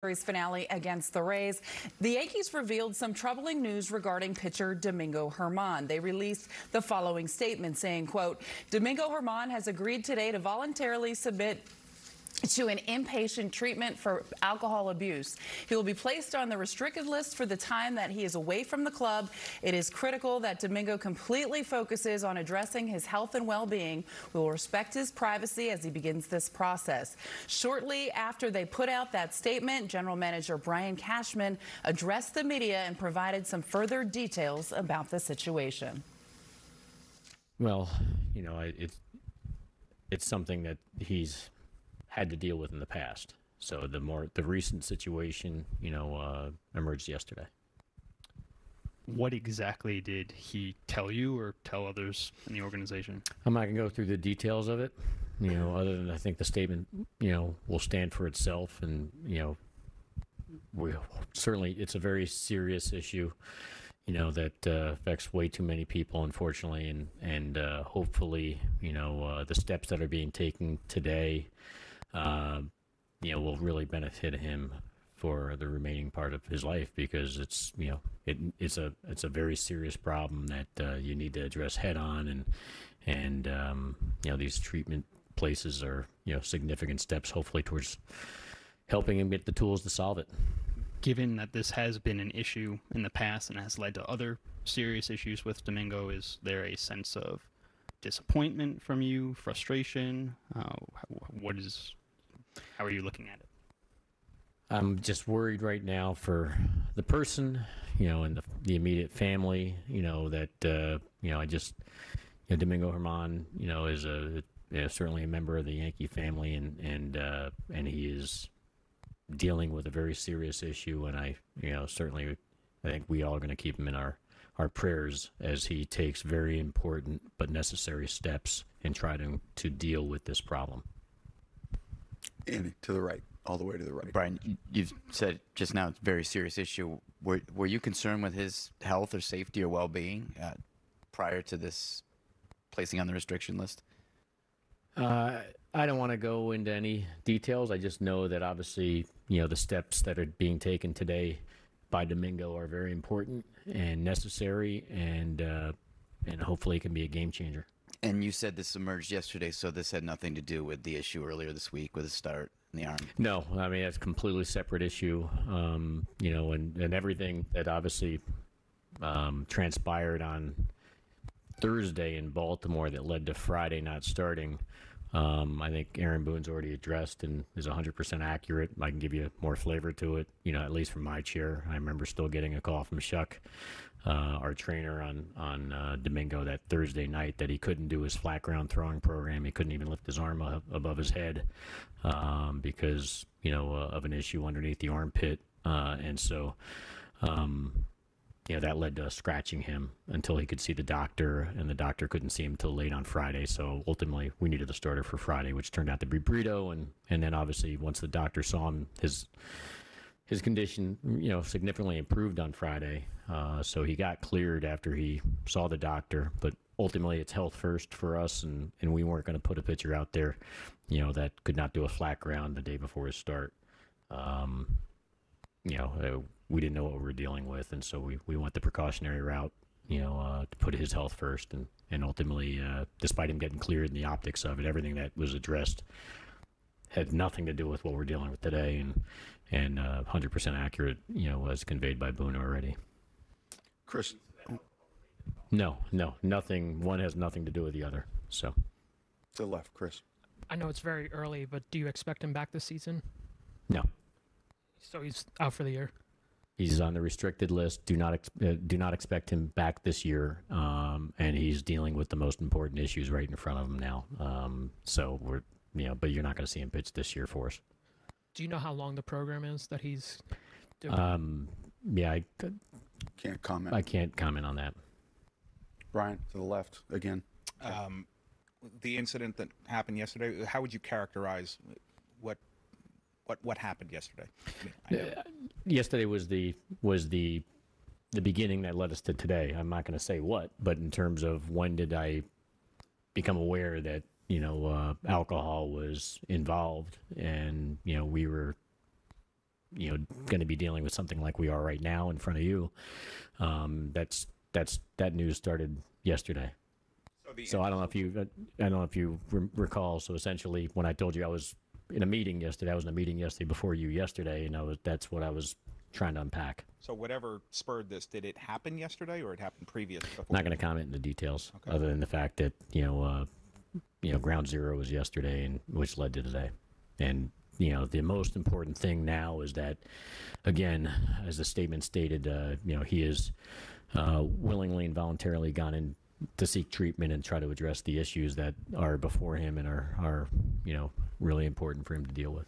Series finale against the Rays. The Yankees revealed some troubling news regarding pitcher Domingo Germán. They released the following statement saying, quote, Domingo Germán has agreed today to voluntarily submit to an inpatient treatment for alcohol abuse. He will be placed on the restricted list for the time that he is away from the club. It is critical that Domingo completely focuses on addressing his health and well-being. We will respect his privacy as he begins this process. Shortly after they put out that statement, General Manager Cashman addressed the media and provided some further details about the situation. Well, you know, it's something that he's had to deal with in the past. So the recent situation, you know, emerged yesterday. What exactly did he tell you or tell others in the organization? I'm not going to go through the details of it, you know, other than I think the statement, you know, will stand for itself. And, you know, it's a very serious issue, you know, that affects way too many people, unfortunately. And hopefully, you know, the steps that are being taken today, you know, will really benefit him for the remaining part of his life, because it's, you know, it's a very serious problem that you need to address head on, and you know, these treatment places are, you know, significant steps hopefully towards helping him get the tools to solve it. Given that this has been an issue in the past and has led to other serious issues with Domingo, is there a sense of disappointment from you, frustration? How are you looking at it? I'm just worried right now for the person, you know, and the immediate family, you know, that, you know, Domingo Germán, you know, is certainly a member of the Yankee family, and he is dealing with a very serious issue. And I think we all are going to keep him in our prayers as he takes very important but necessary steps in trying to deal with this problem. Andy, to the right, all the way to the right. Brian, you've said just now it's a very serious issue. Were you concerned with his health or safety or well-being prior to this placing on the restriction list? I don't want to go into any details. I just know that obviously, you know, the steps that are being taken today by Domingo are very important and necessary, and hopefully it can be a game changer. And you said this emerged yesterday, so this had nothing to do with the issue earlier this week with a start in the arm? No, I mean, it's a completely separate issue, you know, and everything that obviously transpired on Thursday in Baltimore that led to Friday not starting, I think Aaron Boone's already addressed and is 100% accurate. I can give you more flavor to it, you know, at least from my chair. I remember still getting a call from Shuck, our trainer on Domingo, that Thursday night, that he couldn't do his flat ground throwing program. He couldn't even lift his arm up above his head because, you know, of an issue underneath the armpit. And so, you know, that led to us scratching him until he could see the doctor, and the doctor couldn't see him till late on Friday. So ultimately, we needed a starter for Friday, which turned out to be Brito. And then obviously, once the doctor saw him, his condition, you know, significantly improved on Friday. So he got cleared after he saw the doctor. But ultimately, it's health first for us, and we weren't going to put a pitcher out there, you know, that could not do a flat ground the day before his start. You know, we didn't know what we were dealing with, and so we went the precautionary route, you know, to put his health first. And ultimately, despite him getting cleared and the optics of it, everything that was addressed had nothing to do with what we're dealing with today, and 100% accurate, you know, was conveyed by Boone already. Chris? No, nothing. One has nothing to do with the other. So, to the left, Chris. I know it's very early, but do you expect him back this season? No. So he's out for the year? He's on the restricted list. Do not expect him back this year, and he's dealing with the most important issues right in front of him now. So we're, you know, but you're not going to see him pitch this year for us. Do you know how long the program is that he's doing? Yeah, I can't comment. I can't comment on that. Brian, to the left again. The incident that happened yesterday, how would you characterize what happened yesterday? Yesterday was the beginning that led us to today. I'm not going to say what, but in terms of when did I become aware that, you know, alcohol was involved, and, you know, we were going to be dealing with something like we are right now in front of you. That news started yesterday. So I don't know if you recall. So essentially, when I told you I was in a meeting yesterday, before you yesterday, and that's what I was trying to unpack. So whatever spurred this, did it happen yesterday or it happened previous? Before? Not going to comment in the details, Okay. other than the fact that ground zero was yesterday, and which led to today. And the most important thing now is that, again, as the statement stated, he is willingly and voluntarily gone in to seek treatment and try to address the issues that are before him and are really important for him to deal with.